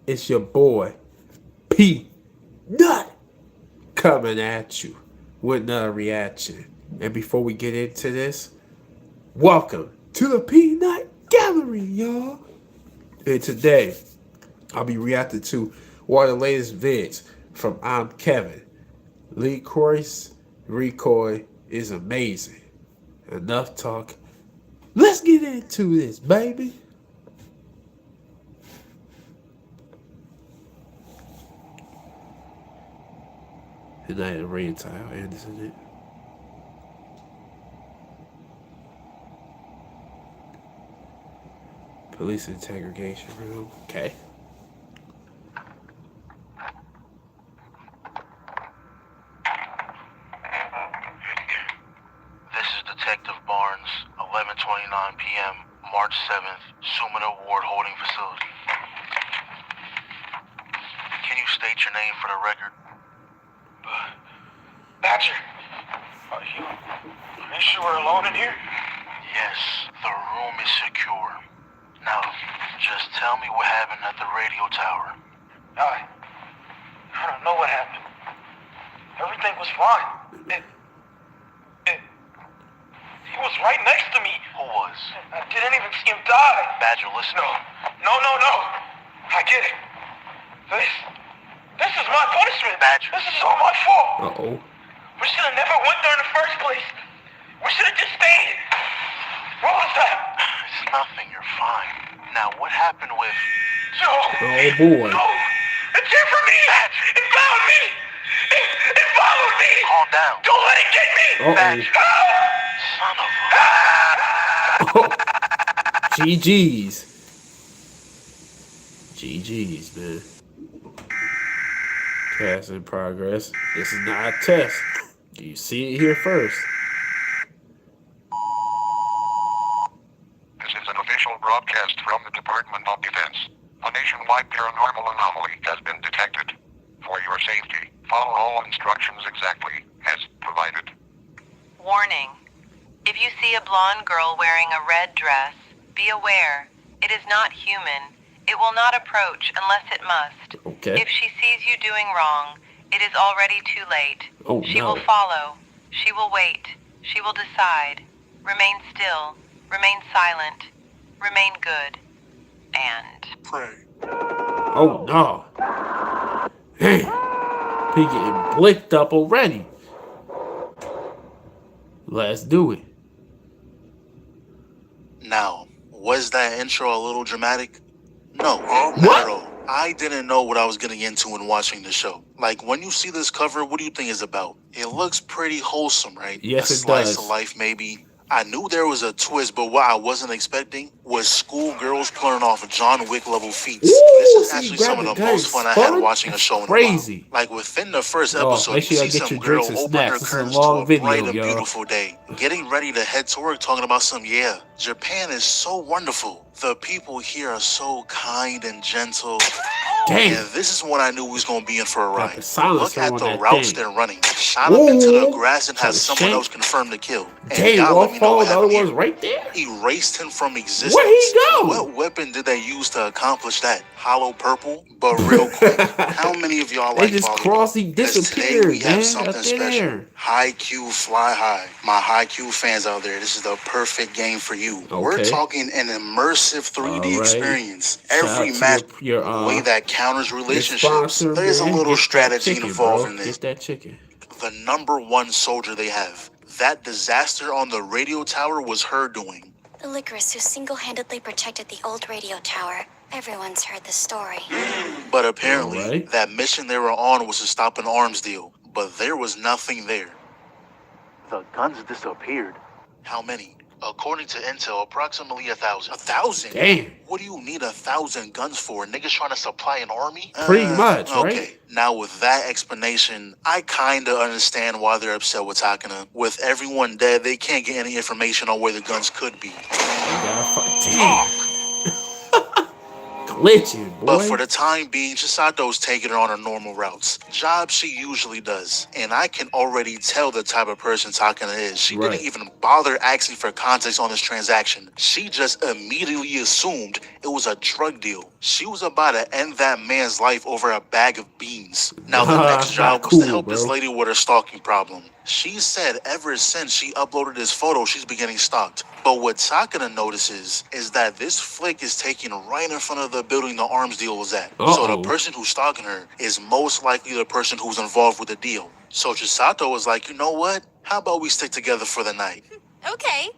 It's your boy, P Nut, coming at you with another reaction. And before we get into this, welcome to the Peanut Gallery, y'all. And today, I'll be reacting to one of the latest vids from I'm Kevin. Lycoris, Recoil is amazing. Enough talk. Let's get into this, baby. And I had a rain tile, Anderson. It. Police interrogation room. Okay. This is Detective Barnes, 11:29 p.m., March 7th, Sumida Ward Holding Facility. Can you state your name for the record? Badger, are you sure we're alone in here? Yes, the room is secure. Now, just tell me what happened at the radio tower. I don't know what happened. Everything was fine. He was right next to me. Who was? I didn't even see him die. Badger, listen. No. I get it. This is my punishment. Badger. This is all my fault. Uh-oh. We should have never went there in the first place. We should have just stayed. What was that? It's nothing, you're fine. Now, what happened with... No. Oh, boy. No. It came for me. It found me. It followed me. Calm down. Don't let it get me. Badger. Son of a... GG's. GG's, man. Test in progress. This is not a test. You see it here first. This is an official broadcast from the Department of Defense. A nationwide paranormal anomaly has been detected. For your safety, follow all instructions exactly as provided. Warning. If you see a blonde girl wearing a red dress, be aware. It is not human. It will not approach unless it must. Okay. If she sees you doing wrong, it is already too late. Oh, she no. will follow. She will wait. She will decide. Remain still. Remain silent. Remain good. And Pray. Oh, no. Hey. He getting blicked up already. Let's do it. Now, was that intro a little dramatic? No, What? not at all. I didn't know what I was getting into when watching the show. Like, when you see this cover, what do you think it's about? It looks pretty wholesome, right? Yes, a it slice does. of life, maybe. I knew there was a twist, but what I wasn't expecting was schoolgirls pulling off John Wick level feats. Ooh, This is see, actually grab some of the the gun most and fun I spun? had watching a show in Crazy. a while. Like, within the first Oh, episode, make sure you y'all see get some your girl drinks and open snacks. her This is a curtains long to a video, bright and y'all. beautiful day, getting ready to head to work, talking about Japan is so wonderful. The people here are so kind and gentle. Damn. Yeah, this is when I knew we was gonna be in for a Got ride. the silencer Look at on the that routes thing. they're running. Shot up into the Ooh. grass and Trying has to someone shank. else confirmed the kill. And Dang, God one let me know fall, what the other happened one's here. right there. Erased him from existence. Where'd he go? What weapon did they use to accomplish that? Hollow purple? But real quick, how many of y'all They like just volleyball? crossing 'Cause today disappeared, we have man. something Up special. there. High Q Fly High. My High Q fans out there, this is the perfect game for you. We're Okay. talking an immersive 3D All right. experience. Shout Every out to match your way that counters your relationships. sponsor, There's a man. little Get that strategy chicken, involved bro. in this. Get that chicken. The number one soldier they have. That disaster on the radio tower was her doing. The Lycoris who single-handedly protected the old radio tower. Everyone's heard the story. But apparently, Alright. that mission they were on was to stop an arms deal. But there was nothing there. The guns disappeared. How many? According to Intel, approximately 1,000. 1,000? Damn. What do you need 1,000 guns for? Niggas trying to supply an army? Pretty much, right? Okay. Now, with that explanation, I kinda understand why they're upset with Takana. With everyone dead, they can't get any information on where the guns could be. You gotta fight. Damn. glitching, boy. But for the time being, Chisato's taking her on her normal routes. Job she usually does. And I can already tell the type of person Takana is. She Right. didn't even bother asking for context on this transaction. She just immediately assumed it was a drug deal. She was about to end that man's life over a bag of beans. Now the next That's job not was to cool, help this bro. lady with her stalking problem. She said ever since she uploaded this photo, she's been getting stalked. But what Takana notices is that this flick is taken right in front of the building the arms deal was at. So the Uh-oh. person who's stalking her is most likely the person who's involved with the deal. So Chisato was like, you know what? How about we stick together for the night? Okay,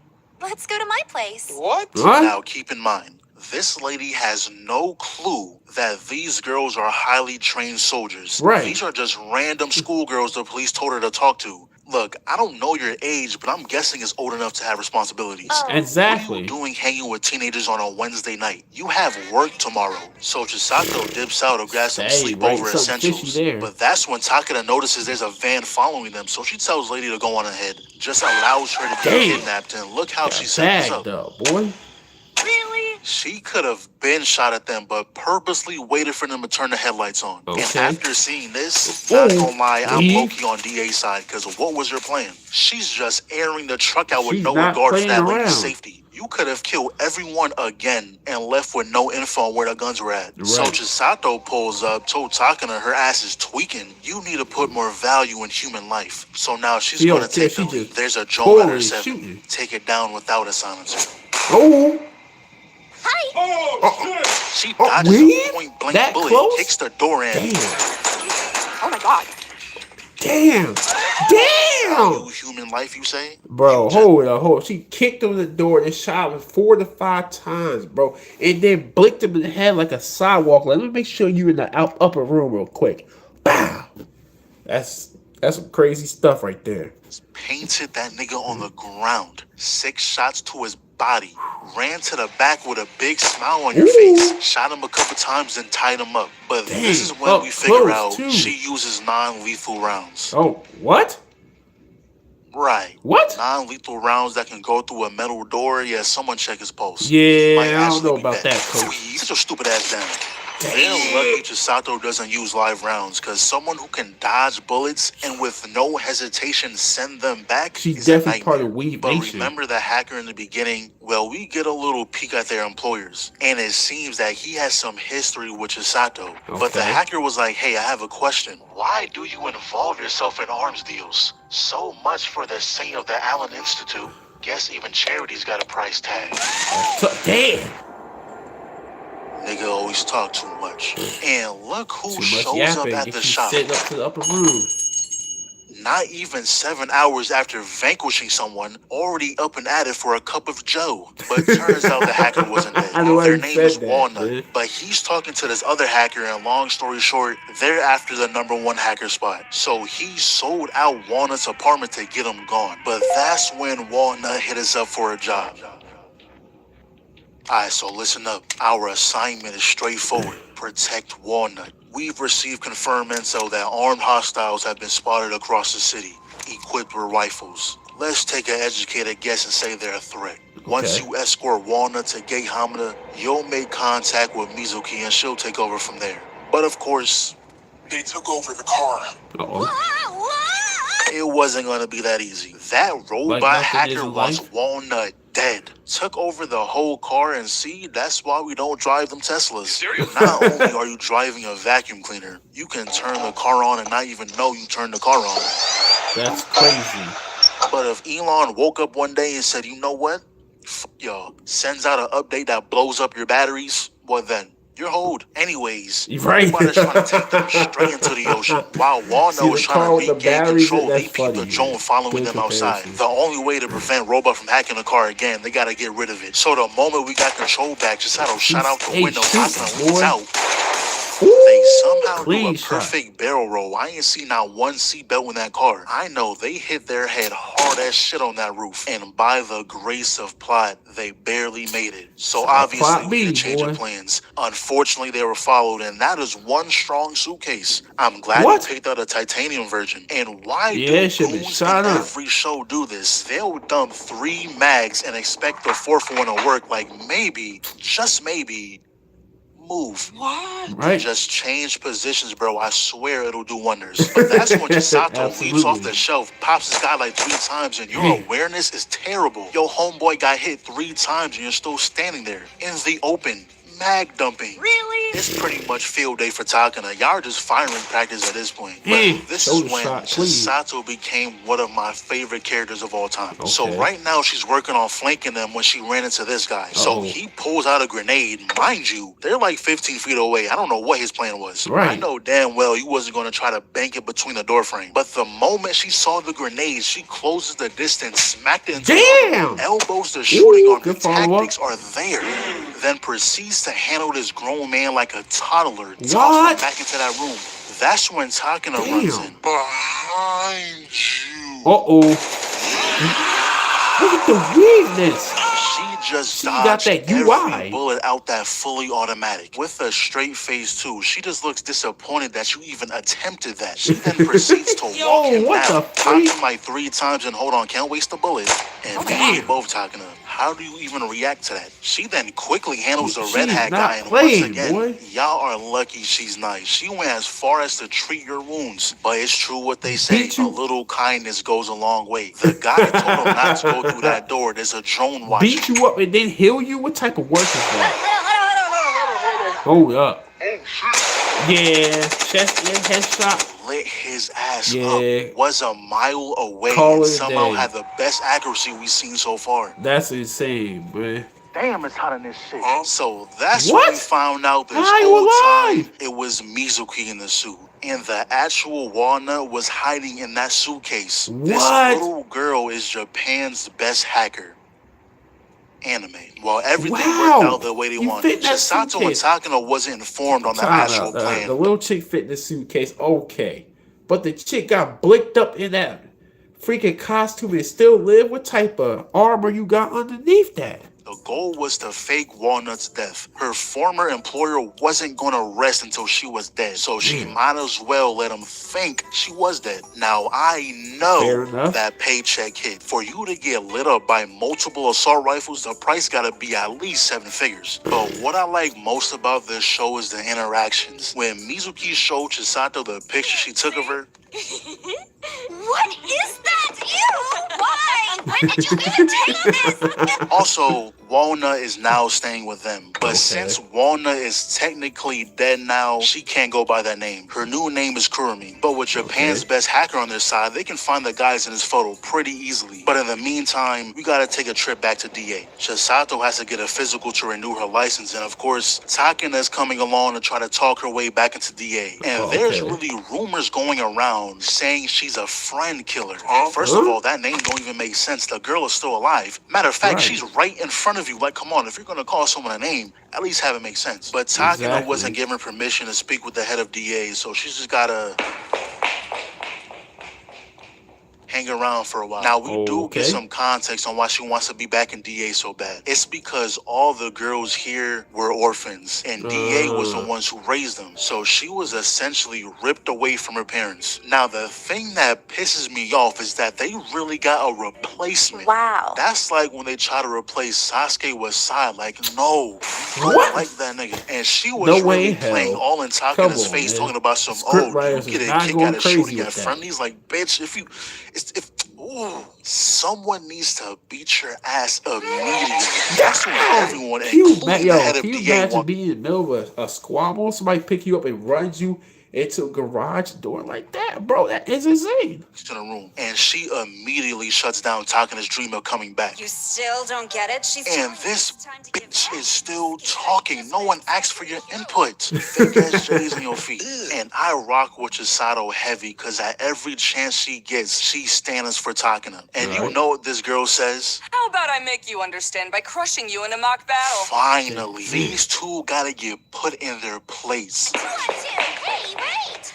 let's go to my place. What? What? Now keep in mind, this lady has no clue that these girls are highly trained soldiers. Right. These are just random schoolgirls the police told her to talk to. Look, I don't know your age, but I'm guessing it's old enough to have responsibilities. Oh. What are you Exactly. doing hanging with teenagers on a Wednesday night? You have work tomorrow. So Chisato dips out to grab some Hey, sleepover right, something fishy essentials. there. But that's when Takada notices there's a van following them, so she tells Lady to go on ahead. Just allows her to get Damn. kidnapped, and look how she Got sets this bagged up. up, boy. Really? She could have been shot at them, but purposely waited for them to turn the headlights on. And Okay. after seeing this, not Ooh, gonna lie, I'm leave. low-key on DA's side, because what was your plan? She's just airing the truck out with She's no not regard for playing that lady's around. safety. You could have killed everyone again and left with no info on where the guns were at. So Right. Chisato pulls up, told Takana her ass is tweaking. You need to put more value in human life. So now she's She don't gonna care, take the she lead. just There's a drone at her totally 7. shooting. Take it down without a silencer. Oh, Hi. Oh, shit! She Oh, dodges really? a point-blank That bullet, close? kicks the door in. damn, Oh my god. damn, Value damn. human life, you say? Bro, You hold it, hold. She kicked him in the door and shot him 4 to 5 times, bro, and then blinked him in the head like a sidewalk. Let me make sure you in the upper room real quick. Bow. That's some crazy stuff right there. just painted that nigga on the ground. 6 shots to his body. Ran to the back with a big smile on your Ooh. face. Shot him a couple times and tied him up. But this is Dang, when up we figure close, out too. she uses non-lethal rounds. Oh, what? Right. What? Non-lethal rounds that can go through a metal door. Yeah, someone check his pulse. Yeah, Might I don't actually know be about dead. that, coach. Sweet. Sit your stupid ass down. They're lucky Chisato doesn't use live rounds, because someone who can dodge bullets and with no hesitation send them back She's is a definitely part nightmare. of Weave But Nation. remember the hacker in the beginning? Well, we get a little peek at their employers, and it seems that he has some history with Chisato. But the Okay. hacker was like, hey, I have a question. Why do you involve yourself in arms deals? So much for the saint of the Allen Institute. Guess even charity's got a price tag. Damn. Nigga always talk too much. And look who Too much shows up yapping. at Get the you shop. sitting up to the upper room. Not even 7 hours after vanquishing someone, already up and at it for a cup of joe. But turns out the hacker wasn't dead. I know why Their you name said is that, Walnut. man. But he's talking to this other hacker, and long story short, they're after the #1 hacker spot. So he sold out Walnut's apartment to get him gone. But that's when Walnut hit us up for a job. Alright, so listen up. Our assignment is straightforward. Protect Walnut. We've received confirmed intel that armed hostiles have been spotted across the city, equipped with rifles. Let's take an educated guess and say they're a threat. Once Okay. you escort Walnut to Gate Hamada, you'll make contact with Mizuki and she'll take over from there. But of course, They took over the car. Uh-oh. it wasn't going to be that easy. That robot nothing hacker is in wants life. Walnut dead. Took over the whole car, and see, that's why we don't drive them Teslas. Serious? Not only are you driving a vacuum cleaner, you can turn the car on and not even know you turned the car on. That's crazy. But if Elon woke up one day and said, you know what? F y'all, sends out an update that blows up your batteries, what then? You're hold. Anyways, You're right. everybody's trying to take them straight into the ocean. While See, Walnut the was car trying with to the regain batteries, control, that's they peeped the funny, drone man. following Good them outside. comparison. The only way to prevent Robot from hacking the car again, they gotta get rid of it. So the moment we got control back, Chisato shot out the Hey, window, shoot, Takana leans boy. out. Ooh, They somehow do clean a shot. perfect barrel roll. I ain't seen not one seatbelt in that car. I know they hit their head hard as shit on that roof. And by the grace of plot, they barely made it. So obviously plot we B, had a change boy. of plans. Unfortunately, they were followed, and that is one strong suitcase. I'm glad What? you picked out a titanium version. And why Yeah, do it should be goons shot in up. every show do this? They'll dump 3 mags and expect the 4th one to work like maybe, just maybe, move. What? Right? Just change positions, bro. I swear it'll do wonders. But that's when Chisato leaps off the shelf, pops his guy like 3 times, and your Damn. awareness is terrible. Yo, homeboy got hit 3 times, and you're still standing there in the open, mag dumping. Really? It's pretty much field day for Takana. Y'all are just firing practice at this point. But Hey, this shoulder is when shot, please. Chisato became one of my favorite characters of all time. So Okay. right now she's working on flanking them when she ran into this guy. So Uh-oh. he pulls out a grenade. Mind you, they're like 15 feet away. I don't know what his plan was. Right. I know damn well he wasn't going to try to bank it between the door frame. But the moment she saw the grenade, she closes the distance, smacked it into the Damn! other. Elbows the shooting Ooh, arm. The good follow-up. tactics are there. Then proceeds to handle this grown man like a toddler. Toss What? him back into that room. That's when Takana runs in. Behind you. Uh-oh. Look at the weirdness. She just She got dodged that every UI. bullet out that fully automatic. With a straight face, too. She just looks disappointed that you even attempted that. She then proceeds to Yo, walk him what down. the Pop freak? him like 3 times and hold on, can't waste a bullet. And Damn. me both talking to her. How do you even react to that? She then quickly handles the She's red hat not guy, and playing, once again, boy. y'all are lucky she's nice. She went as far as to treat your wounds. But it's true what they say, Beat you. a little kindness goes a long way. The guy told him not to go through that door. There's a drone watching. Beat you up and then heal you? What type of work is that? Hold up. Yeah, chest and headshot. Lit his ass Yeah. up, was a mile away, Call and it a somehow day. had the best accuracy we've seen so far. That's insane, man. Damn, it's hot in this shit. So that's What? when we found out this How you whole alive? time it was Mizuki in the suit. And the actual Walnut was hiding in that suitcase. This What? little girl is Japan's best hacker. Anime. While everything Wow. worked out the way they You wanted, fit that Chisato and suitcase. Takano wasn't informed on the Time actual out. plan. The little chick fit in the suitcase, okay. But the chick got blicked up in that freaking costume and still live. What type of armor you got underneath that? The goal was to fake Walnut's death. Her former employer wasn't going to rest until she was dead, so she might as well let him think she was dead. Now, I Fair know enough. that paycheck hit. For you to get lit up by multiple assault rifles, the price got to be at least 7 figures. But what I like most about this show is the interactions. When Mizuki showed Chisato the picture she took of her, What is that? Ew! Why? When did you even take this? also, Walnut is now staying with them. But Okay. since Walnut is technically dead now, she can't go by that name. Her new name is Kurumi. But with Japan's best hacker on their side, they can find the guys in this photo pretty easily. But in the meantime, we gotta take a trip back to DA. Chisato has to get a physical to renew her license, and of course, Takana is coming along to try to talk her way back into DA. And there's really rumors going around saying she's a friend killer. First of all, that name don't even make sense. The girl is still alive. Matter of fact, Right. she's right in front of you. Like, come on, if you're gonna call someone a name, at least have it make sense. But Takana Exactly. wasn't given permission to speak with the head of DA, so she's just gotta hang around for a while. Now, we do Okay. get some context on why she wants to be back in DA so bad. It's because all the girls here were orphans, and DA was the ones who raised them. So she was essentially ripped away from her parents. Now, the thing that pisses me off is that they really got a replacement. Wow. That's like when they try to replace Sasuke with Sai. Like, no, I What? don't like that nigga. And she was No way really in hell. playing all in Come Takana's on, face, man. talking about some, Script writers you get is a not kick going out of crazy shooting with at that. friendlies. Like, bitch, someone needs to beat your ass immediately. That's when everyone, Can you, including the head of can you DA, imagine being in the middle of a squabble? Somebody pick you up and runs you into a garage door like that? Bro, that is insane. to the room, and she immediately shuts down Takana's dream of coming back. You still don't get it? She's And telling you this it's time to give bitch up. is still talking. No one asked for your input. Fake ass J's on your feet. And I rock with Chisato heavy because at every chance she gets, she stands for Takana. And you Right. know what this girl says? How about I make you understand by crushing you in a mock battle? Finally, these two gotta get put in their place. 1, 2, 3, wait!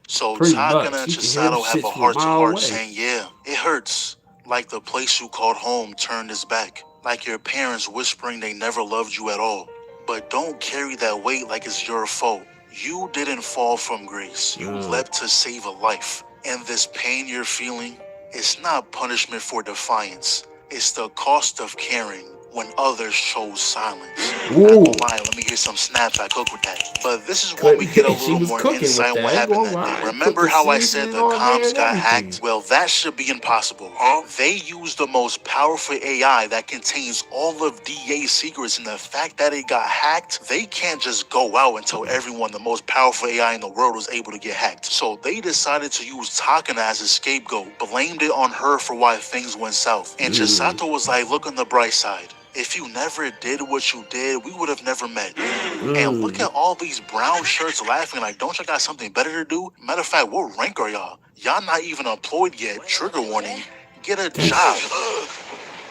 So Pretty Takana much. and You can hear them Chisato have shits a from a heart-to-heart mile away. saying, yeah, it hurts. Like the place you called home turned its back. Like your parents whispering they never loved you at all. But don't carry that weight like it's your fault. You didn't fall from grace. You leapt to save a life. And this pain you're feeling, it's not punishment for defiance. It's the cost of caring. when others chose silence. Ooh. Not gonna lie, let me get some snaps I cook with that. But this is when we get a She little was more cooking with insight on that. what I ain't happened gonna that lie. day. Put Remember the how I said seasoning the on there comms and got everything. hacked? Well, that should be impossible. Huh? They used the most powerful AI that contains all of DA's secrets, and the fact that it got hacked, they can't just go out and tell everyone the most powerful AI in the world was able to get hacked. So they decided to use Takana as a scapegoat, blamed it on her for why things went south. And Chisato was like, look on the bright side. If you never did what you did, we would have never met. And look at all these brown shirts laughing like, don't y'all got something better to do? Matter of fact, what rank are y'all? Y'all not even employed yet. Trigger warning. Get a job.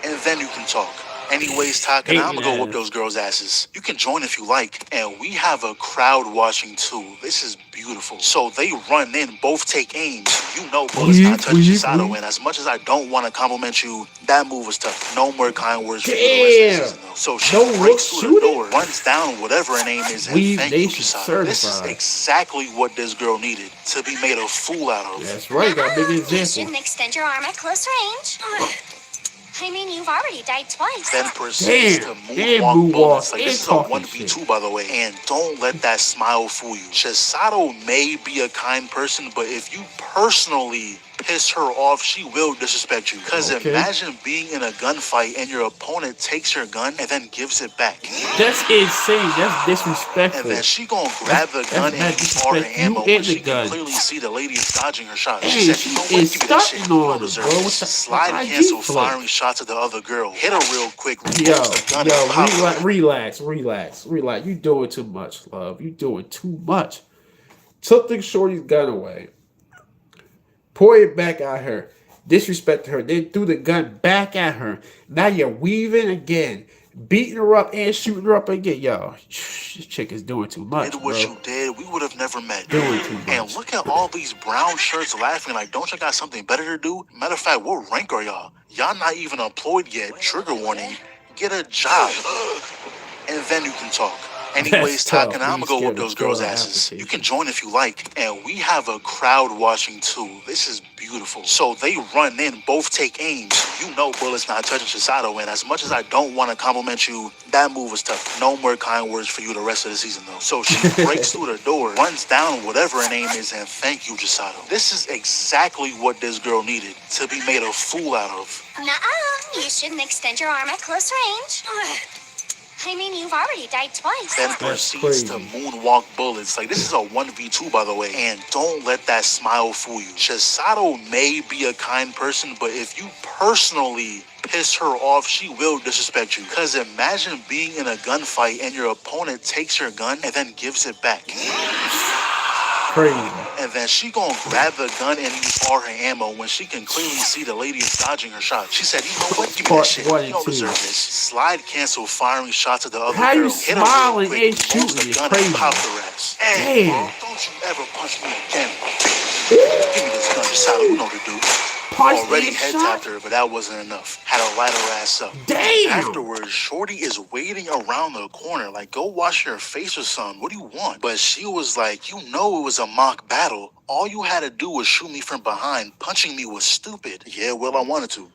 And then you can talk. Anyways, Taka, now I'm gonna go whip those girls' asses. You can join if you like. And we have a crowd watching too. This is beautiful. So they run in, both take aims. You know bullets not touching Chisato, and as much as I don't want to compliment you, that move was tough. No more kind words for you the rest of the season, though. So she breaks through the door, runs down whatever her name is, and thank you, Chisato. This is exactly what this girl needed to be made a fool out of. That's right, got a big You example. shouldn't extend your arm at close range. I mean, you've already died twice. Then proceeds to moonwalk bullets. Like, this is a 1v2, by the way. And don't let that smile fool you. Chisato may be a kind person, but if you personally piss her off, she will disrespect you. Because imagine being in a gunfight and your opponent takes your gun and then gives it back. That's insane. That's disrespectful. And then she gonna grab the gun and use all her ammo when she can clearly see the lady is dodging her shots. She said, you know what, give me that shit. You don't deserve this. Slide cancel firing shots at the other girl. Hit her real quick, reverse the gun and pop her. Relax. You doing too much, love. You doing too much. Took the shorty's gun away. Pointed back at her. Disrespected her. Then threw the gun back at her. Now you're weaving again. Beating her up and shooting her up again. Yo, this chick is doing too much, did what bro. you did, we would have never met. Doing too much. And look at all these brown shirts laughing like, don't y'all got something better to do? Matter of fact, what rank are y'all? Y'all not even employed yet. Trigger warning. Get a job. And then you can talk. Anyways, Taka, now I'm gonna go whip those girls' asses. You can join if you like. And we have a crowd watching too. This is beautiful. So they run in, both take aims. You know bullets not touching Chisato, and as much as I don't want to compliment you, that move was tough. No more kind words for you the rest of the season, though. So she breaks through the door, runs down whatever her name is, and thank you, Chisato. This is exactly what this girl needed to be made a fool out of. Nuh-uh. You shouldn't extend your arm at close range. I mean, you've already died twice. Then proceeds to moonwalk bullets. Like, this is a 1v2, by the way. And don't let that smile fool you. Chisato may be a kind person, but if you personally piss her off, she will disrespect you. Because imagine being in a gunfight and your opponent takes your gun and then gives it back. Crazy. And then she gonna grab the gun and use all her ammo when she can clearly see the lady is dodging her shot. She said, you know what, give me that shit. You don't deserve this. Slide cancel firing shots at the other How girl. you Hit her real quick, moves the gun and pop the ass. Hey, don't you ever punch me again. Give me this gun, Chisato, you know what to do. Already head tapped her, but that wasn't enough. Had to light her ass up. Damn! Afterwards, Shorty is waiting around the corner, like, go wash your face or something. What do you want? But she was like, you know it was a mock battle. All you had to do was shoot me from behind. Punching me was stupid. Yeah, well, I wanted to.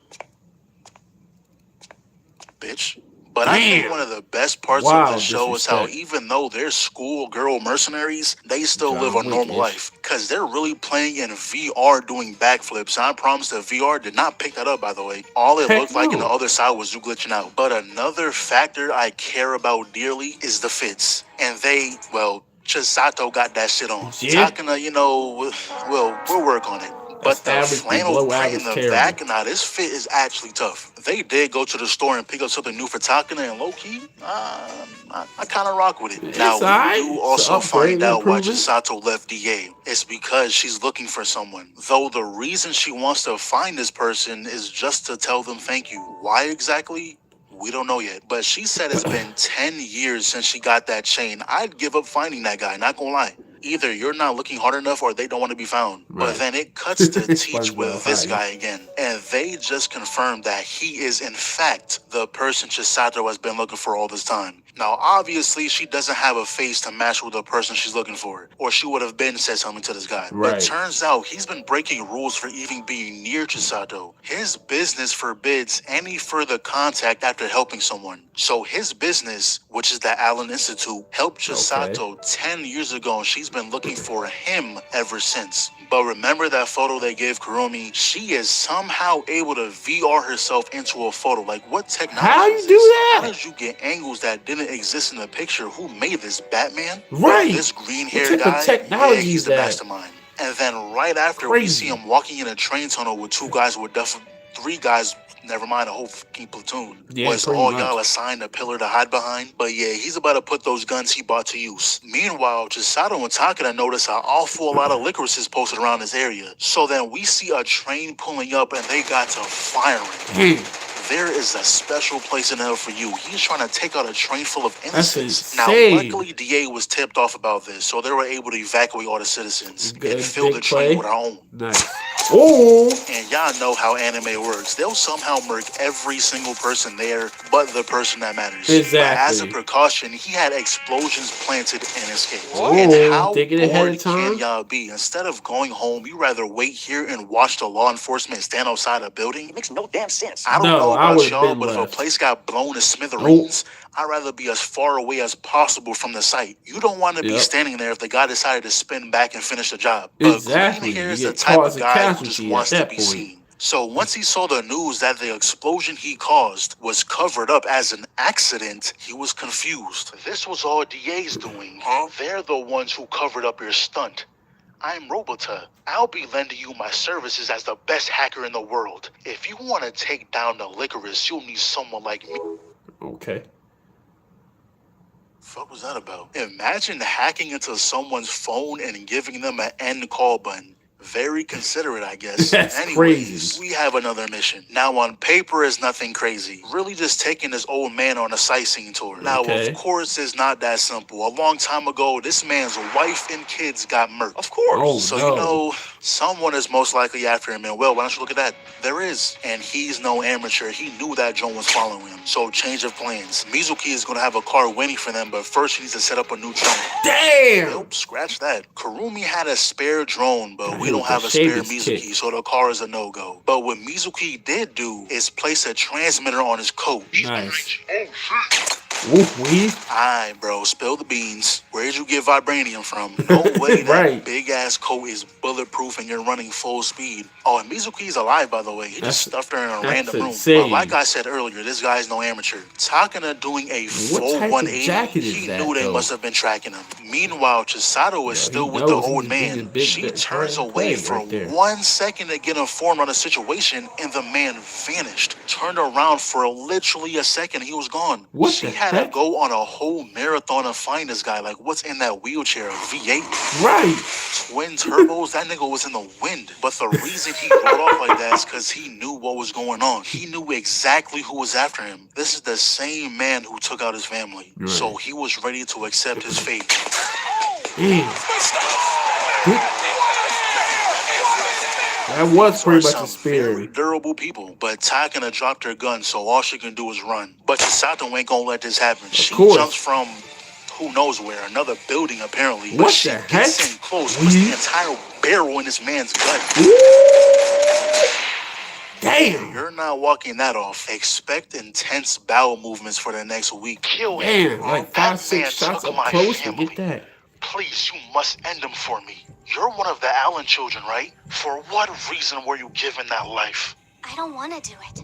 Bitch. But I think one of the best parts of the show is how even though they're schoolgirl mercenaries, they still live a normal life. Because they're really playing in VR doing backflips. And I promise the VR did not pick that up, by the way. All it looked like on the other side was you glitching out. But another factor I care about dearly is the fits. And they, well, Chisato got that shit on. Takana, you know, we'll work on it. But the flannel print in the back, now this fit is actually tough. They did go to the store and pick up something new for Takana, and low-key, I kind of rock with it. Now, we do also find out why Chisato left DA. It's because she's looking for someone. Though the reason she wants to find this person is just to tell them thank you. Why exactly? We don't know yet. But she said it's been 10 years since she got that chain. I'd give up finding that guy, not gonna lie. Either you're not looking hard enough or they don't want to be found. Right. But then it cuts to Teach with this guy again. And they just confirmed that he is, in fact, the person Chisato has been looking for all this time. Now, obviously, she doesn't have a face to match with the person she's looking for, or she would have been said something to this guy. Right. But turns out he's been breaking rules for even being near Chisato. His business forbids any further contact after helping someone. So his business, which is the Allen Institute, helped Chisato 10 years ago, and she's been looking for him ever since. But remember that photo they gave Kurumi? She is somehow able to VR herself into a photo. Like, what technology How you is do this? that? How did you get angles that didn't exist in the picture? Who made this? Batman? Right. This green What hair type of guy? technology Yeah, is he's the that? mastermind. And then right after we Crazy. see him walking in a train tunnel with three guys, never mind, a whole fucking platoon. Yeah, Was pretty all much. y'all assigned a pillar to hide behind? But yeah, he's about to put those guns he bought to use. Meanwhile, Chisato and Takeda notice an awful lot of licorice is posted around this area. So then we see a train pulling up and they got to firing. Damn. There is a special place in hell for you. He's trying to take out a train full of That's innocents. Now, insane. luckily, DA was tipped off about this, so they were able to evacuate all the citizens Good, and fill the big train play. with our own. Nice. Oh. And y'all know how anime works. They'll somehow murk every single person there, but the person that matters. But as a Exactly. precaution, he had explosions planted in his case. Whoa, And how thinking ahead of bored time? can y'all be? Instead of going home, you rather wait here and watch the law enforcement stand outside a building? It makes no damn sense. I don't No, know I about would've y'all, been but if left. a place got blown to smithereens, I'd rather be as far away as possible from the site. You don't want to be Yep. standing there if the guy decided to spin back and finish the job. But Exactly. Green Hair is You the get type caught of as a guy who just casualty wants at to that be point. seen. So once he saw the news that the explosion he caused was covered up as an accident, he was confused. This was all DA's doing. They're the ones who covered up your stunt. I'm Robota. I'll be lending you my services as the best hacker in the world. If you want to take down the Lycoris, you'll need someone like me. Okay. Fuck was that about? Imagine hacking into someone's phone and giving them an end call button. Very considerate, I guess. That's Anyways, crazy. we have another mission. Now, on paper, is nothing crazy. Really just taking this old man on a sightseeing tour. Now, Okay. of course, it's not that simple. A long time ago, this man's wife and kids got murked. Of course. Oh, So, no. you know, someone is most likely after him. And, well, why don't you look at that? There is. And he's no amateur. He knew that Joan was following him. So, change of plans. Mizuki is going to have a car waiting for them, but first he needs to set up a new drone. Damn. Nope, scratch that. Kurumi had a spare drone, but we He don't was have the a spare shadiest Mizuki, kid. so the car is a no-go. But what Mizuki did do is place a transmitter on his coat. Nice. Woof wee. Aye, bro, spill the beans. Where did you get vibranium from? No way that Right. big-ass coat is bulletproof and you're running full speed. Oh, and Mizuki's alive, by the way. He just stuffed her in a that's random room. insane. But like I said earlier, this guy's no amateur. Takana doing a What full type of 180, jacket is he that, knew they though? must have been tracking him. Meanwhile, Chisato is Yo, still he with the knows old he's being a man. big She bit turns hard away play for right there. 1 second to get informed on the situation, and the man vanished. Turned around for literally a second, he was gone. What She the had heck? to go on a whole marathon to find this guy. Like, what's in that wheelchair? A V8? Right. Twin turbos? That nigga was in the wind. But the reason he rode off like that is because he knew what was going on. He knew exactly who was after him. This is the same man who took out his family. Right. So he was ready to accept his fate. Damn. That was pretty much a Some spear. very durable people, but Takana dropped her gun, so all she can do is run. But Chisato ain't gonna let this happen. She course. jumps from who knows where, another building apparently. What But she the gets heck? in close, puts the entire barrel in this man's gut. Damn. You're not walking that off. Expect intense bowel movements for the next week. Kill him. Damn. Like That 5-6 man shots took up my close to family. get that. Please, you must end him for me. You're one of the Allen children, right? For what reason were you given that life? I don't want to do it.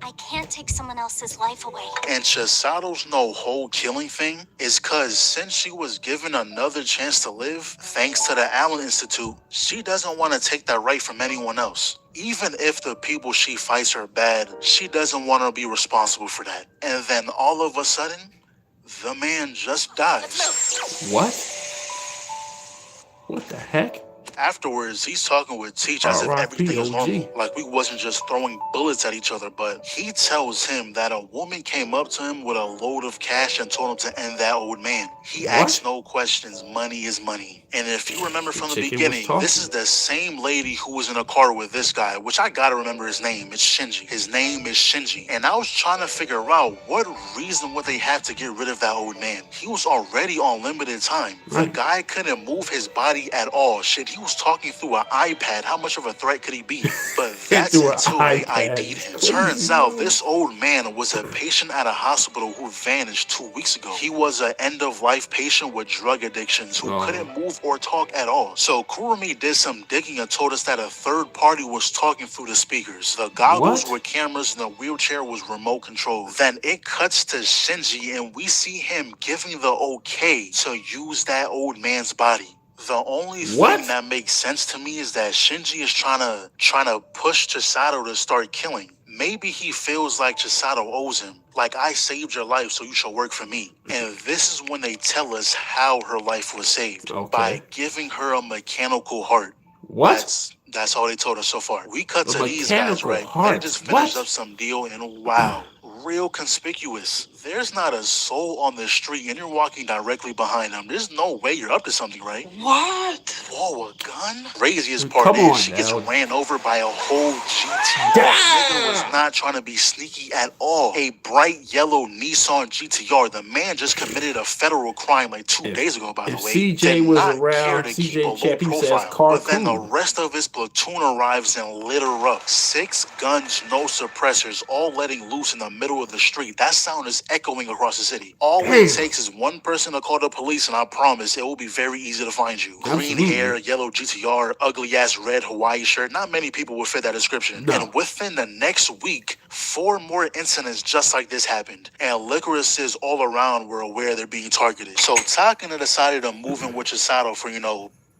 I can't take someone else's life away. And Chisato's no whole killing thing is cause since she was given another chance to live, thanks to the Allen Institute, she doesn't want to take that right from anyone else. Even if the people she fights are bad, she doesn't want to be responsible for that. And then all of a sudden, the man just dies. What? What the heck? Afterwards, he's talking with Teach as if everything is normal, like we wasn't just throwing bullets at each other, but he tells him that a woman came up to him with a load of cash and told him to end that old man. He asks no questions. Money is money. And if you remember from the beginning, this is the same lady who was in a car with this guy, which I gotta remember his name. It's Shinji. His name is Shinji. And I was trying to figure out what reason would they have to get rid of that old man. He was already on limited time. The guy couldn't move his body at all. Shit, he was talking through an iPad. How much of a threat could he be? But that's until they ID'd him. Turns out this old man was a patient at a hospital who vanished 2 weeks ago. He was an end-of-life patient with drug addictions who couldn't move or talk at all. So Kurumi did some digging and told us that a third party was talking through the speakers. The goggles were cameras and the wheelchair was remote control. Then it cuts to Shinji and we see him giving the okay to use that old man's body. The only thing that makes sense to me is that Shinji is trying to push Chisato to start killing. Maybe he feels like Chisato owes him. Like, I saved your life, so you shall work for me. And this is when they tell us how her life was saved. By giving her a mechanical heart. That's all they told us so far. We cut to these guys, right? They just finished up some deal, and wow, real conspicuous. There's not a soul on the street, and you're walking directly behind them. There's no way you're up to something, right? What? Whoa, a gun? Craziest part is she gets ran over by a whole GTR. Nigga was not trying to be sneaky at all. A bright yellow Nissan GTR. The man just committed a federal crime like 2 days ago, by the way. CJ was around. CJ Chappie says car. But then the rest of his platoon arrives and lit her up. 6 guns, no suppressors, all letting loose in the middle of the street. That sound is echoing across the city. All it takes is one person to call the police, and I promise it will be very easy to find you. Green hair, yellow GTR, ugly ass red Hawaii shirt. Not many people would fit that description. And within the next week, 4 more incidents just like this happened. And Lycoris all around were aware they're being targeted. So Takana decided to move in with Chisato for,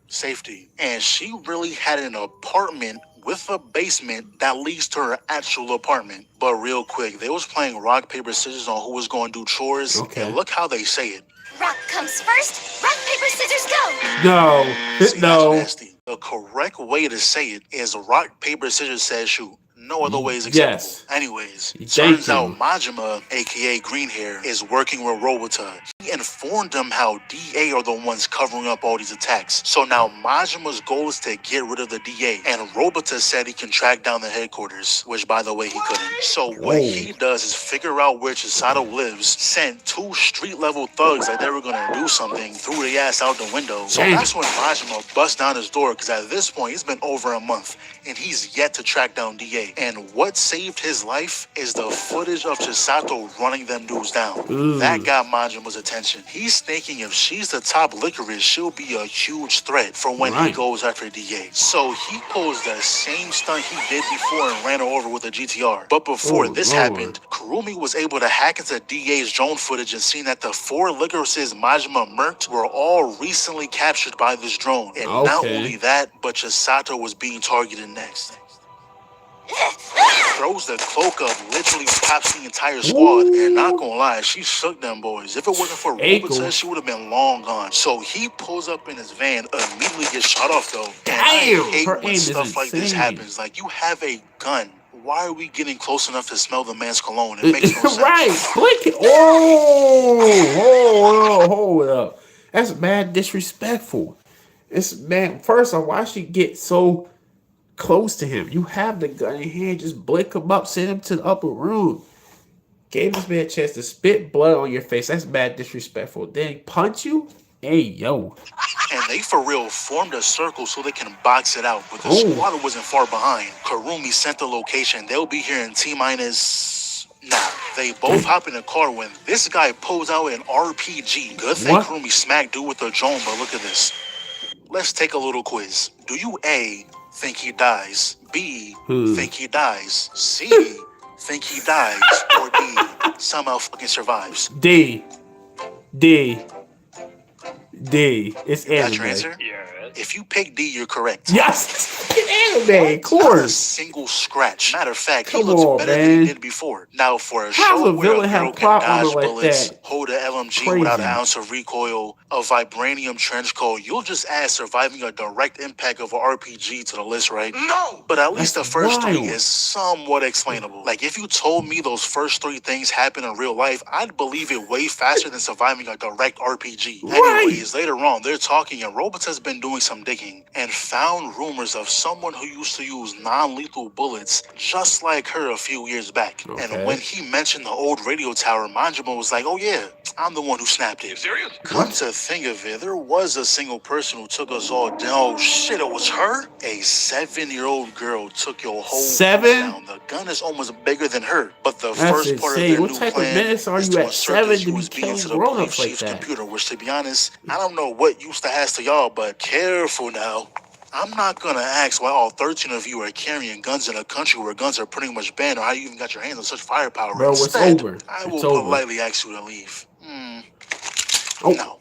safety. And she really had an apartment with a basement that leads to her actual apartment. But real quick, they was playing rock, paper, scissors on who was going to do chores. And look how they say it. Rock comes first, rock, paper, scissors, go! No. See, that's nasty. The correct way to say it is rock, paper, scissors, says shoot. No other way is acceptable. Anyways, turns out Majima, aka Green Hair, is working with Robota. He informed them how DA are the ones covering up all these attacks. So now Majima's goal is to get rid of the DA. And Robota said he can track down the headquarters, which by the way he couldn't. So what he does is figure out where Chisato lives, sent 2 street-level thugs like they were gonna do something, threw their ass out the window. So that's when Majima busts down his door, because at this point it's been over a month and he's yet to track down DA. And what saved his life is the footage of Chisato running them dudes down. That got Majima's attention. He's thinking if she's the top Lycoris, she'll be a huge threat for when he goes after DA. So he pulls the same stunt he did before and ran her over with a GTR. But before this happened, Kurumi was able to hack into DA's drone footage and seen that the 4 Lycorises Majima murked were all recently captured by this drone. And not only that, but Chisato was being targeted next. Throws the cloak up, literally pops the entire squad, and not gonna lie, she shook them boys. If it wasn't for Robota, she would have been long gone. So he pulls up in his van, immediately gets shot off though. And I hate when stuff like this happens. Like, you have a gun. Why are we getting close enough to smell the man's cologne? It makes no sense. Blink it. Hold up. That's mad disrespectful. It's first off, why she get so close to him? You have the gun in your hand, just blink him up, send him to the upper room. Gave this man a chance to spit blood on your face. That's bad disrespectful. Then punch you? Hey, yo. And they for real formed a circle so they can box it out, but the squad wasn't far behind. Kurumi sent the location. They'll be here in T-minus... Nah, they both hop in the car when this guy pulls out an RPG. Good thing Kurumi smacked dude with the drone, but look at this. Let's take a little quiz. Do you A, think he dies, B, think he dies, C, think he dies, or D, somehow fucking survives? D. D. It's You got anime. your answer? Yes. If you pick D, you're correct. Yes, it's anime, of Not a course. single scratch. Matter of fact, he Come looks on, better than he man. did before. Now, for a How's show a where a villain girl have can plot armor dodge like bullets, that? hold an LMG Crazy. without an ounce of recoil, a vibranium trench coat, you'll just add surviving a direct impact of an RPG to the list, right? No! But at least That's the first three wild. is somewhat explainable. Like, if you told me those first three things happen in real life, I'd believe it way faster than surviving a direct RPG. Right. Anyways, later on, they're talking, and Robots has been doing some digging and found rumors of someone who used to use non-lethal bullets just like her a few years back. Okay. And when he mentioned the old radio tower, Manjima was like, oh yeah, I'm the one who snapped You it. serious? Come What? to think of it, there was a single person who took us all down. Oh shit, it was her? A 7-year-old girl took your whole 7? piece down. The gun is almost bigger than her. But the That's first part of insane. their What new type of plan menace are is you to at insert 7 this to be USB killing into the grown-ups police like chief's that? computer, which, to be honest, I don't know what use that has to y'all, but careful now. I'm not gonna ask why all 13 of you are carrying guns in a country where guns are pretty much banned, or how you even got your hands on such firepower. Bro, it's Instead, over. I It's will over. politely ask you to leave. Oh. No.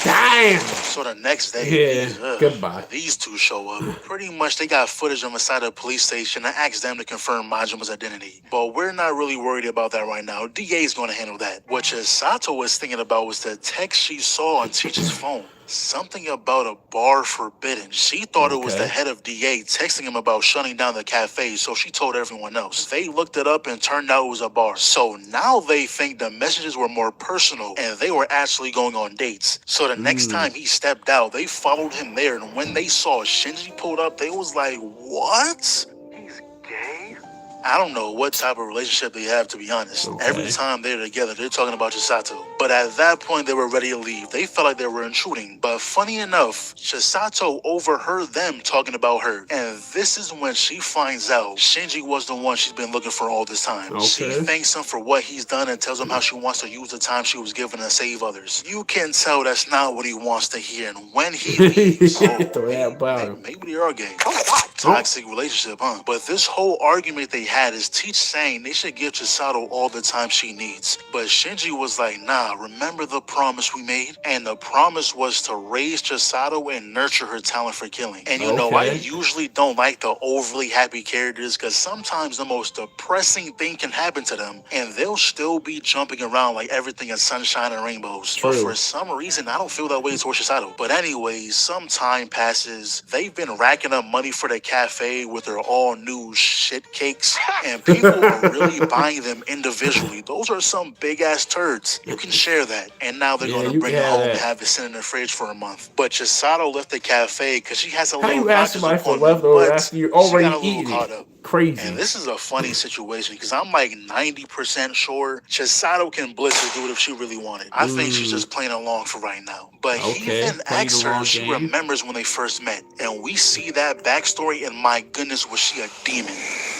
Damn. So the next day, Yeah, goodbye. these two show up. Pretty much, they got footage of inside a police station and asked them to confirm Majima's identity. But we're not really worried about that right now. DA's gonna handle that. What Chisato was thinking about was the text she saw on Teach's phone. Something about a bar forbidden. She thought it was the Okay. head of DA texting him about shutting down the cafe, so she told everyone else. They looked it up and turned out it was a bar. So now they think the messages were more personal and they were actually going on dates. So the next time he stepped out, they followed him there, and when they saw Shinji pulled up, they was like, what? He's gay? I don't know what type of relationship they have, to be honest. Okay. Every time they're together, they're talking about Chisato. But at that point, they were ready to leave. They felt like they were intruding. But funny enough, Chisato overheard them talking about her. And this is when she finds out Shinji was the one she's been looking for all this time. She Okay. thanks him for what he's done and tells him how she wants to use the time she was given to save others. You can tell that's not what he wants to hear. And when he leaves, Throw that bottom. maybe they are gay. Oh my god. Toxic relationship, huh? But this whole argument they had is Teach saying they should give Chisato all the time she needs. But Shinji was like, nah, remember the promise we made? And the promise was to raise Chisato and nurture her talent for killing. And you know, I Okay. usually don't like the overly happy characters because sometimes the most depressing thing can happen to them and they'll still be jumping around like everything is sunshine and rainbows. But True. for some reason, I don't feel that way towards Chisato. But anyways, some time passes. They've been racking up money for the cafe with their all new shit cakes, and people are really buying them individually. Those are some big ass turds. You can share that. And now they're Yeah, going to you bring can it have home that. and have it sit in the fridge for a month. But Chisato left the cafe because she has a How little you ask doctor's somebody for appointment, leftover but after you she already got a little eaten caught it? up. Crazy. And this is a funny situation because I'm like 90% sure Chisato can blitz her dude if she really wanted. I think she's just playing along for right now. But he Okay, then playing asks the her long if she game. remembers when they first met. And we see that backstory, and my goodness, was she a demon.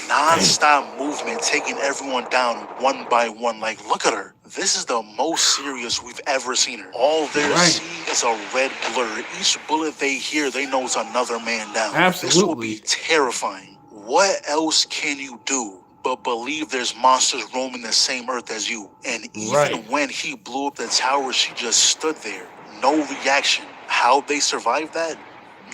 Non-stop movement, taking everyone down one by one. Like, look at her. This is the most serious we've ever seen her. All they're Right. seeing is a red blur. Each bullet they hear, they know it's another man down. This will Absolutely. be terrifying. What else can you do but believe there's monsters roaming the same earth as you? And even Right. when he blew up the tower, she just stood there. No reaction. How they survived that?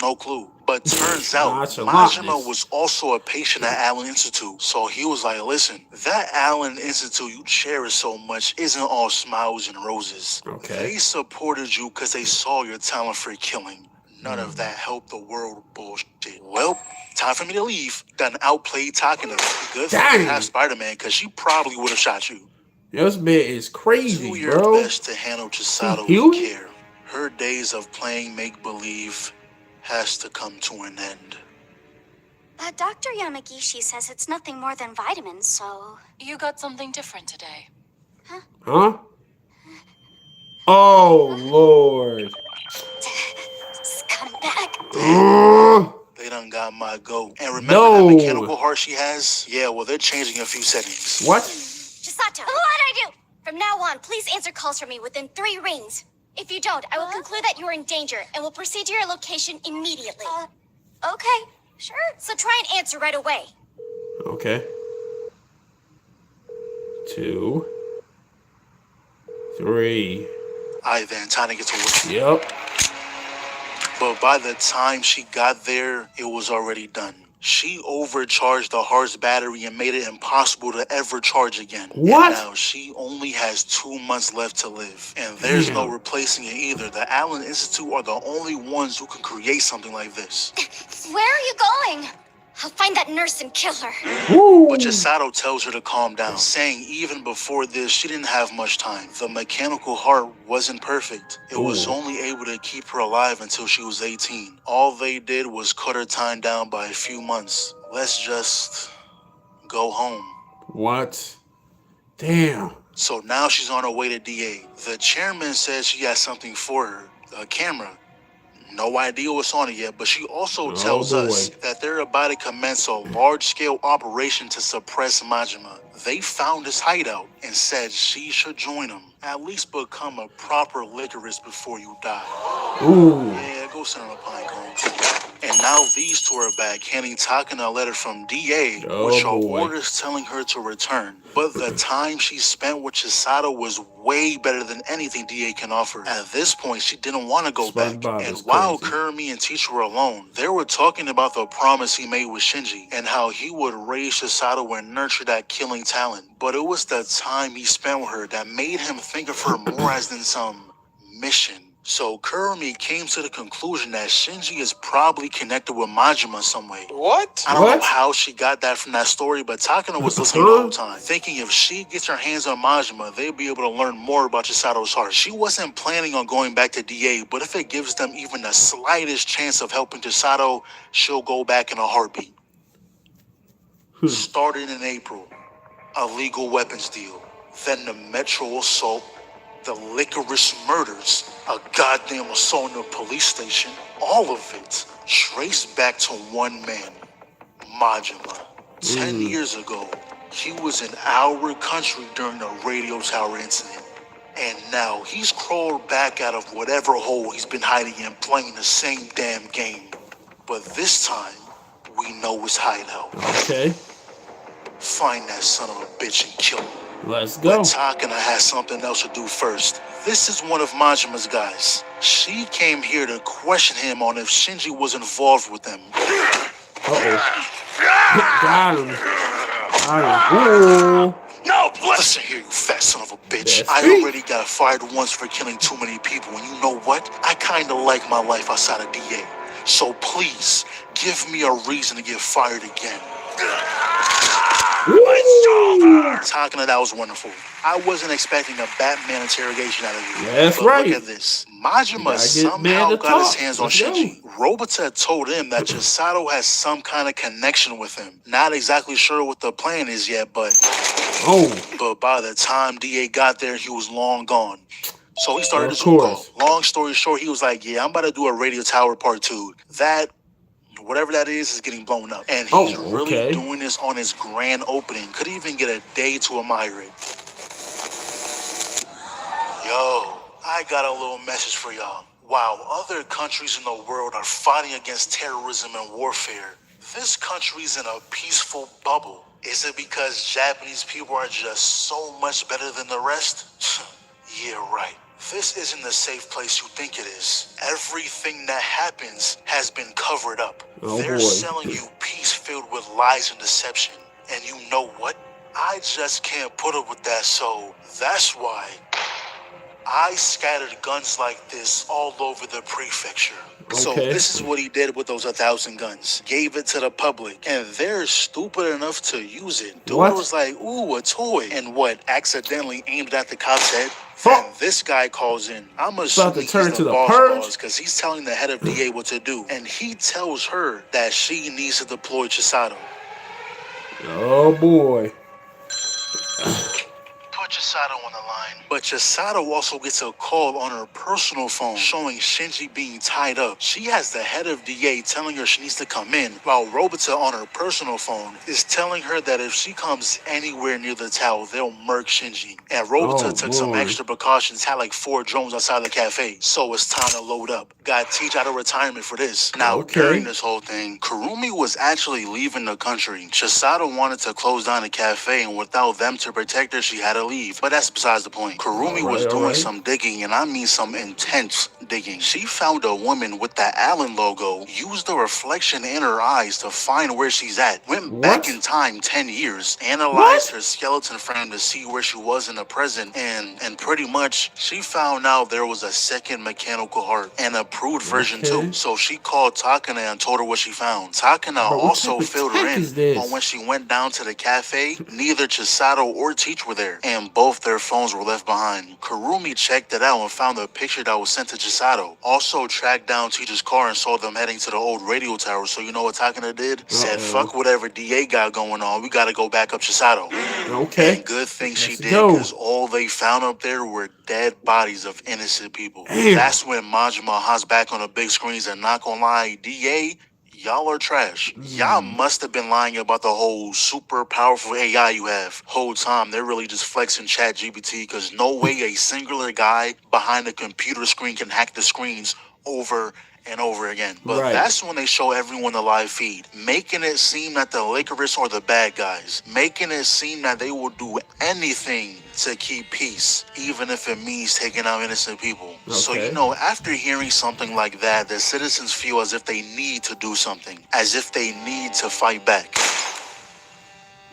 No clue. But turns out, Nonchalantness. Majima was also a patient at Allen Institute. So he was like, listen, that Allen Institute you cherish so much isn't all smiles and roses. Okay. They supported you because they saw your talent for killing. None of that helped the world bullshit. Well, time for me to leave. Done outplayed talking to her. Good thing you Dang. have Spider-Man, because she probably would have shot you. This man is crazy, Do your bro. best to handle Chisato with human? care. Her days of playing make-believe has to come to an end. Dr. Yamagishi says it's nothing more than vitamins, so... You got something different today. Huh? Oh, Lord. Scumbag. Ugh. They done got my goat. And remember No. that mechanical heart she has? Yeah, well, they're changing a few settings. What? Chisato, what'd I do? From now on, please answer calls from me within 3 rings. If you don't, I will conclude that you are in danger and will proceed to your location immediately. Okay, sure. So try and answer right away. Okay. 2, 3. Alright then, time to get to work. Yep. But by the time she got there, it was already done. She overcharged the heart's battery and made it impossible to ever charge again. What? And now she only has 2 months left to live. And there's no Damn. replacing it either. The Allen Institute are the only ones who can create something like this. Where are you going? I'll find that nurse and kill her. Woo. But Chisato tells her to calm down, saying even before this, she didn't have much time. The mechanical heart wasn't perfect. It was Ooh. only able to keep her alive until she was 18. All they did was cut her time down by a few months. Let's just go home. What? Damn. So now she's on her way to DA. The chairman says she has something for her, a camera. No idea what's on it yet, but she also tells us that they're about to commence a large-scale operation to suppress Majima. They found his hideout and said she should join them. At least become a proper Lycoris before you die. Ooh. Yeah, go sit on a pine cone. And now these two are back, handing Takana a letter from DA, which are orders telling her to return. But the time she spent with Chisato was way better than anything DA can offer. At this point, she didn't want to go back. And while Kurumi and Teacher were alone, they were talking about the promise he made with Shinji and how he would raise Chisato and nurture that killing talent. But it was the time he spent with her that made him think of her more as than some mission. So Kurumi came to the conclusion that Shinji is probably connected with Majima some way. What? I don't know how she got that from that story, but Takano was listening the whole time, thinking if she gets her hands on Majima, they'll be able to learn more about Chisato's heart. She wasn't planning on going back to DA, but if it gives them even the slightest chance of helping Chisato, she'll go back in a heartbeat. Started in April, a legal weapons deal, then the Metro assault, the Lycoris murders, a goddamn assault in a police station, all of it traced back to one man, Majima. 10 years ago, he was in our country during the radio tower incident. And now he's crawled back out of whatever hole he's been hiding in, playing the same damn game. But this time, we know his hideout. Okay. Find that son of a bitch and kill him. Let's go. But Takana has something else to do first. This is one of Majima's guys. She came here to question him on if Shinji was involved with them. Uh-oh. Got him. Ooh. No, listen here, you fat son of a bitch. That's I me. already got fired once for killing too many people, and you know what? I kinda like my life outside of DA. So please, give me a reason to get fired again. Takana, that was wonderful. I wasn't expecting a Batman interrogation out of you. That's but right. Look at this. Majima somehow got his hands on Let's go. Shinji. Robota told him that Chisato has some kind of connection with him. Not exactly sure what the plan is yet, but by the time DA got there, he was long gone. So he started a Zoom call. Long story short, he was like, yeah, I'm about to do a radio tower part 2. That, whatever that is getting blown up. And he's really doing this on his grand opening. Could even get a day to admire it. Yo, I got a little message for y'all. While other countries in the world are fighting against terrorism and warfare, this country's in a peaceful bubble. Is it because Japanese people are just so much better than the rest? Yeah, right. This isn't the safe place you think it is. Everything that happens has been covered up. They're selling you peace filled with lies and deception. And you know what? I just can't put up with that, so that's why I scattered guns like this all over the prefecture. So this is what he did with those 1,000 guns. Gave it to the public, and they're stupid enough to use it. Dude was like, ooh, a toy. And what, accidentally aimed at the cop's head? And this guy calls in. I'm assuming he's the boss because he's telling the head of DA what to do. And he tells her that she needs to deploy Chisato. Oh boy. Put Chisato on the line. But Chisato also gets a call on her personal phone showing Shinji being tied up. She has the head of DA telling her she needs to come in, while Robota on her personal phone is telling her that if she comes anywhere near the tower, they'll murk Shinji. And Robota took some extra precautions, had like 4 drones outside the cafe. So it's time to load up. Got Teach out of retirement for this. Now, during this whole thing, Kurumi was actually leaving the country. Chisato wanted to close down the cafe, and without them to protect her, she had to leave. leave, but that's besides the point. Kurumi was All doing right. some digging, and I mean some intense digging. She found a woman with the Allen logo, used the reflection in her eyes to find where she's at, went back in time 10 years, analyzed her skeleton frame to see where she was in the present, and pretty much she found out there was a second mechanical heart, an approved version too. So she called Takana and told her what she found. Takana Bro, what also type of filled her tech in is this? on when she went down to the cafe. Neither Chisato or Teach were there, and both their phones were left behind. Kurumi checked it out and found a picture that was sent to Chisato. Also tracked down Teach's car and saw them heading to the old radio tower. So you know what Takana did? Said, fuck whatever DA got going on. We gotta go back up Chisato. Okay. And good thing she Let's did, go. because all they found up there were dead bodies of innocent people. Damn. That's when Majima hops back on the big screens, and not gonna lie, DA, y'all are trash. Y'all must have been lying about the whole super powerful AI you have. Whole time, they're really just flexing ChatGPT, because no way a singular guy behind a computer screen can hack the screens over and over again. But that's when they show everyone the live feed, making it seem that the Lycoris are the bad guys, making it seem that they will do anything to keep peace, even if it means taking out innocent people. So, you know, after hearing something like that, the citizens feel as if they need to do something, as if they need to fight back.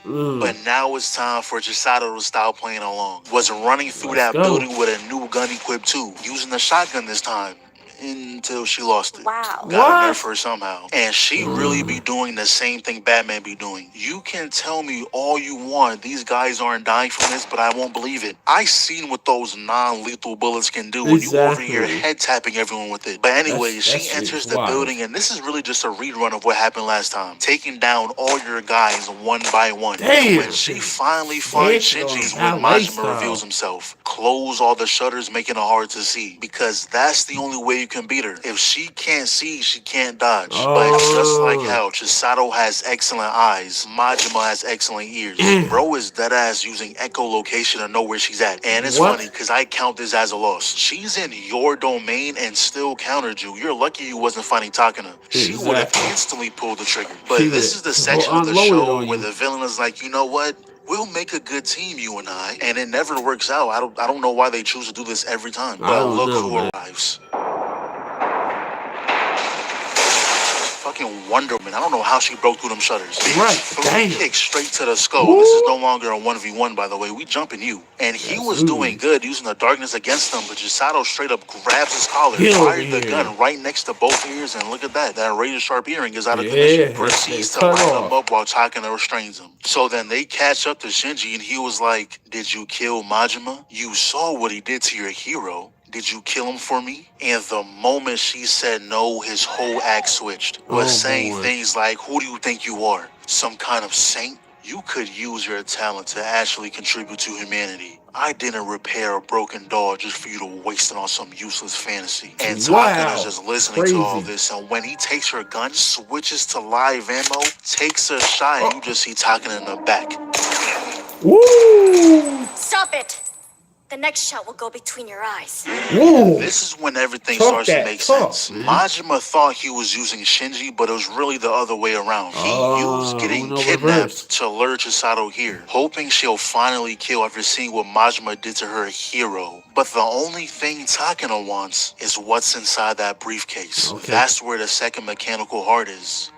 But now it's time for Chisato to stop playing along. Was running through that building with a new gun equipped too, using the shotgun this time. Until she lost it. Wow. Got in there for her somehow. And she really be doing the same thing Batman be doing. You can tell me all you want, these guys aren't dying from this, but I won't believe it. I seen what those non-lethal bullets can do when you over here head tapping everyone with it. But anyway, she enters the building, and this is really just a rerun of what happened last time. Taking down all your guys one by one. And when she finally finds Shinji is when Majima reveals himself. Close all the shutters, making it hard to see. Because that's the only way you can beat her. If she can't see, she can't dodge. But just like how Chisato has excellent eyes, Majima has excellent ears. Bro is deadass using echolocation to know where she's at. And it's funny, because I count this as a loss. She's in your domain and still countered you. You're lucky you wasn't fighting Takana. She would have instantly pulled the trigger. But this is the section of the show where the villain is like, you know what? We'll make a good team, you and I. And it never works out. I don't know why they choose to do this every time. But look who arrives. Fucking Wonder Woman. I don't know how she broke through them shutters. Kick straight to the skull. This is no longer a 1v1, by the way. We jumping you. And he was doing good, using the darkness against them, but Chisato straight up grabs his collar, fired the gun right next to both ears, and look at that. That razor sharp earring is out of commission. Proceeds to line him up while Takana restrains him. So then they catch up to Shinji, and he was like, did you kill Majima? You saw what he did to your hero. Did you kill him for me? And the moment she said no, his whole act switched. Was saying things like, who do you think you are? Some kind of saint? You could use your talent to actually contribute to humanity. I didn't repair a broken doll just for you to waste it on some useless fantasy. And Takana's just listening to all this, and when he takes her gun, switches to live ammo, takes a shot, and you just see Takana in the back. Stop it! The next shot will go between your eyes. This is when everything starts to make sense. Majima thought he was using Shinji, but it was really the other way around. He used getting kidnapped to lure Chisato here, hoping she'll finally kill after seeing what Majima did to her hero. But the only thing Takana wants is what's inside that briefcase. That's where the second mechanical heart is.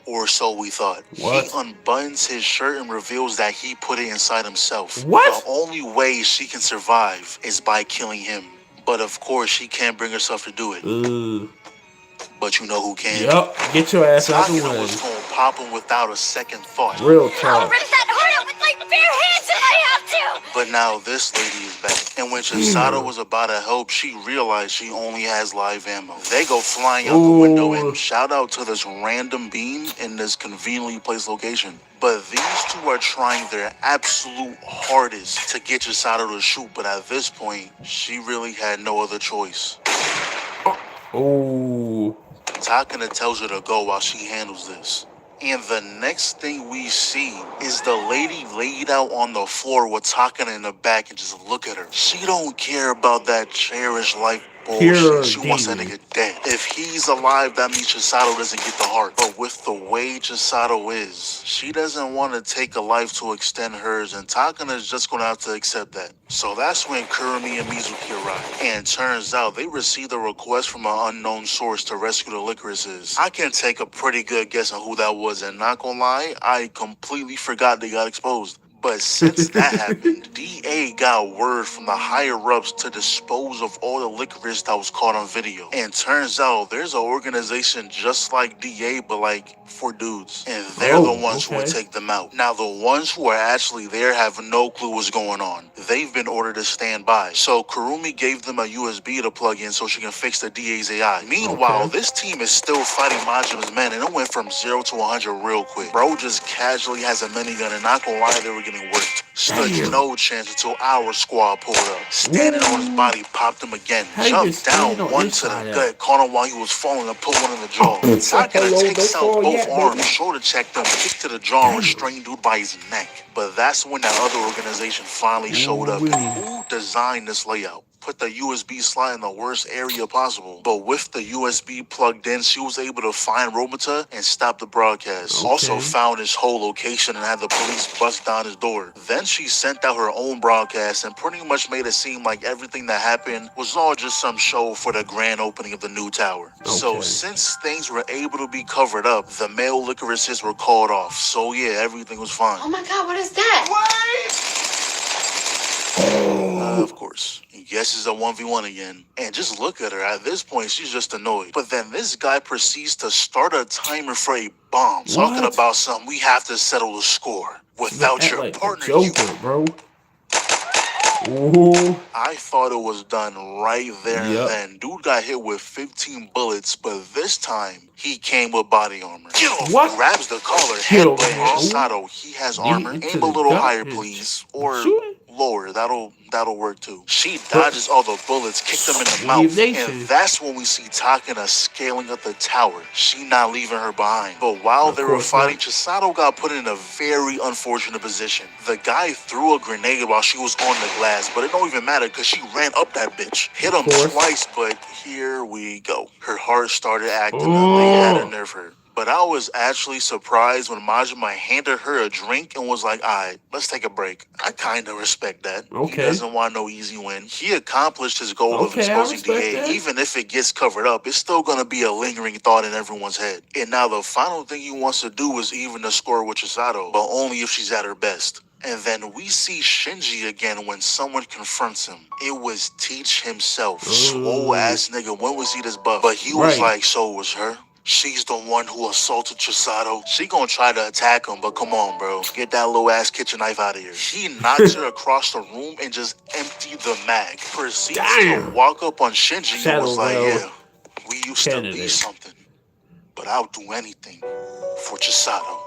Or so we thought. He unbuttons his shirt and reveals that he put it inside himself. The only way she can survive is by killing him. But of course, she can't bring herself to do it. But you know who can? Get your ass out of the way. Takana was going to pop him without a second thought. Real talk. I'll rip that heart out with my bare hands if I have to! But now this lady is back. And when Chisato was about to help, she realized she only has live ammo. They go flying out the window, and shout out to this random beam in this conveniently placed location. But these two are trying their absolute hardest to get Chisato to shoot, but at this point, she really had no other choice. Takana tells her to go while she handles this. And the next thing we see is the lady laid out on the floor with Takana in the back, and just look at her. She don't care about that cherished life Bullshit, she wants that demon. nigga dead. If he's alive, that means Chisato doesn't get the heart. But with the way Chisato is, she doesn't want to take a life to extend hers, and Takana is just gonna have to accept that. So that's when Kurumi and Mizuki arrive. And turns out they received a request from an unknown source to rescue the Lycorises. I can take a pretty good guess on who that was, and not gonna lie, I completely forgot they got exposed. But since that happened, DA got word from the higher-ups to dispose of all the licorice that was caught on video. And turns out there's an organization just like DA, but like for dudes. And they're the ones who would take them out. Now, the ones who are actually there have no clue what's going on. They've been ordered to stand by. So Kurumi gave them a USB to plug in so she can fix the DA's AI. Meanwhile, this team is still fighting Majima's men, and it went from 0 to 100 real quick. Bro just casually has a minigun, and not gonna lie, they were getting worked. Stood no chance until our squad pulled up. Standing on his body, popped him again. Jumped down one to the gut, caught him while he was falling and put one in the jaw. Takana takes out both arms, shoulder checked him, kicked to the jaw, and restrained dude by his neck. But that's when that other organization finally showed up. Who designed this layout? Put the USB slot in the worst area possible. But with the USB plugged in, she was able to find Romita and stop the broadcast. Also found his whole location and had the police bust down his door. Then she sent out her own broadcast and pretty much made it seem like everything that happened was all just some show for the grand opening of the new tower. So since things were able to be covered up, the male licorices were called off. So yeah, everything was fine. Oh my god, what is that? Of course. Yes, it's a 1v1 again. And just look at her. At this point, she's just annoyed. But then this guy proceeds to start a timer for a bomb. Talking about something, we have to settle the score. Without your partner, Joker, bro. Ooh. I thought it was done right there and then. Dude got hit with 15 bullets, but this time, he came with body armor. What? Grabs the collar, headbutt Sato. He has armor. Aim a little higher, please. Or lower. That'll work too. She dodges all the bullets, kicked them in the mouth, and that's when we see Takana scaling up the tower. She not leaving her behind. But while they were fighting, Chisato got put in a very unfortunate position. The guy threw a grenade while she was on the glass, but it don't even matter because she ran up that bitch. Hit him twice, but here we go. Her heart started acting up. They had to nerve her. But I was actually surprised when Majima handed her a drink and was like, alright, let's take a break. I kind of respect that. He doesn't want no easy win. He accomplished his goal of exposing DA. Even if it gets covered up, it's still going to be a lingering thought in everyone's head. And now the final thing he wants to do is even the score with Chisato, but only if she's at her best. And then we see Shinji again when someone confronts him. It was Teach himself. Swole ass nigga, when was he this buff? But he was like, so was her. She's the one who assaulted Chisato. She gonna try to attack him, but come on, bro. Get that little ass kitchen knife out of here. He knocks her across the room and just emptied the mag. Proceeds to walk up on Shinji and was like, yeah, we used to be something, but I'll do anything for Chisato.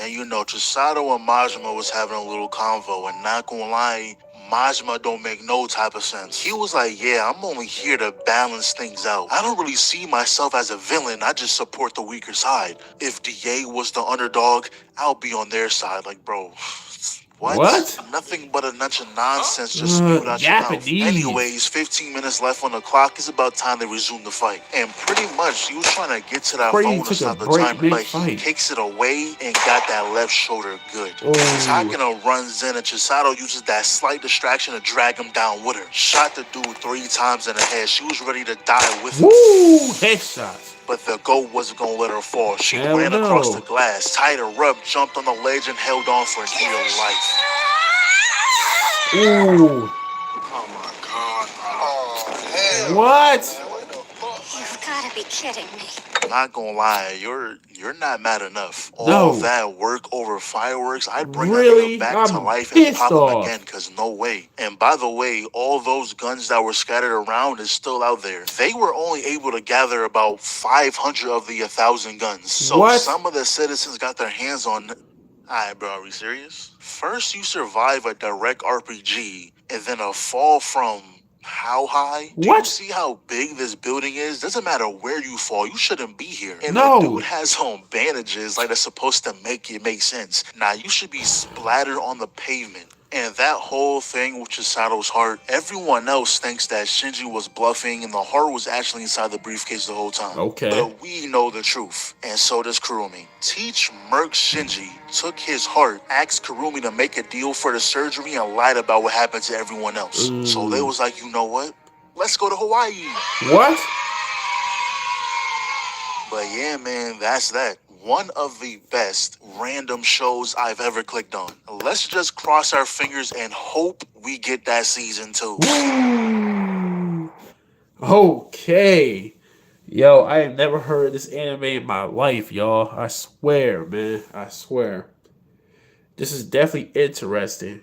And you know, Chisato and Majima was having a little convo, and not gonna lie, Majima don't make no type of sense. He was like, yeah, I'm only here to balance things out. I don't really see myself as a villain. I just support the weaker side. If DA was the underdog, I'll be on their side. Like, bro, what? Nothing but a bunch of nonsense just spewed out your mouth. Anyways, 15 minutes left on the clock. It's about time to resume the fight. And pretty much, he was trying to get to that phone to stop the timer, but he kicks it away and got that left shoulder good. Takana runs in, and Chisato uses that slight distraction to drag him down with her. Shot the dude 3 times in the head. She was ready to die with him. Woo! Headshots. But the goat wasn't going to let her fall. She ran across the glass, tied her up, jumped on the ledge, and held on for dear life. Ooh. Oh my god. Oh, hell. What? You've got to be kidding me. Not gonna lie, you're not mad enough. All that work over fireworks, I'd bring that nigga back to life and pop him again, cause no way. And by the way, all those guns that were scattered around is still out there. They were only able to gather about 500 of the 1,000 guns. So some of the citizens got their hands on. Alright, bro, are we serious? First you survive a direct RPG, and then a fall from how high? Do you see how big this building is? Doesn't matter where you fall, you shouldn't be here. And the dude has on bandages like they're supposed to make it make sense. Now you should be splattered on the pavement. And that whole thing with Chisato's heart, everyone else thinks that Shinji was bluffing and the heart was actually inside the briefcase the whole time. Okay. But we know the truth, and so does Kurumi. Teach Merc Shinji took his heart, asked Kurumi to make a deal for the surgery, and lied about what happened to everyone else. So they was like, you know what? Let's go to Hawaii. What? But yeah, man, that's that. One of the best random shows I've ever clicked on. Let's just cross our fingers and hope we get that season 2. Okay. Yo, I have never heard of this anime in my life, y'all. I swear, man. I swear. This is definitely interesting.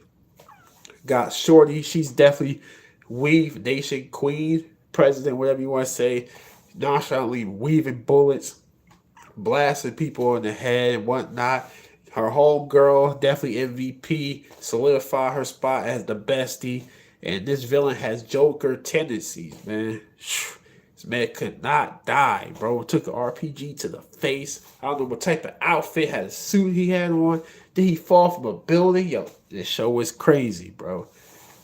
Got Shorty. She's definitely Weave Nation Queen, President, whatever you want to say. Nonchalantly weaving bullets, blasting people in the head and whatnot. Her homegirl, definitely MVP, solidify her spot as the bestie. And this villain has Joker tendencies, man. This man could not die, bro. Took an RPG to the face. I don't know what type of outfit, had a suit he had on. Did he fall from a building? Yo, this show was crazy, bro.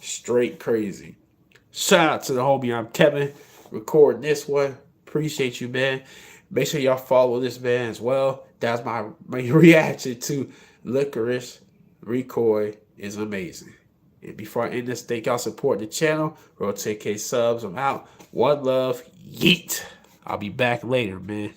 Straight crazy. Shout out to the homie. I'm Kevin, recording this one. Appreciate you, man. Make sure y'all follow this man as well. That's my reaction to Lycoris. Recoil is amazing. And before I end this, thank y'all support the channel. Roll 10K subs. I'm out. One love. Yeet. I'll be back later, man.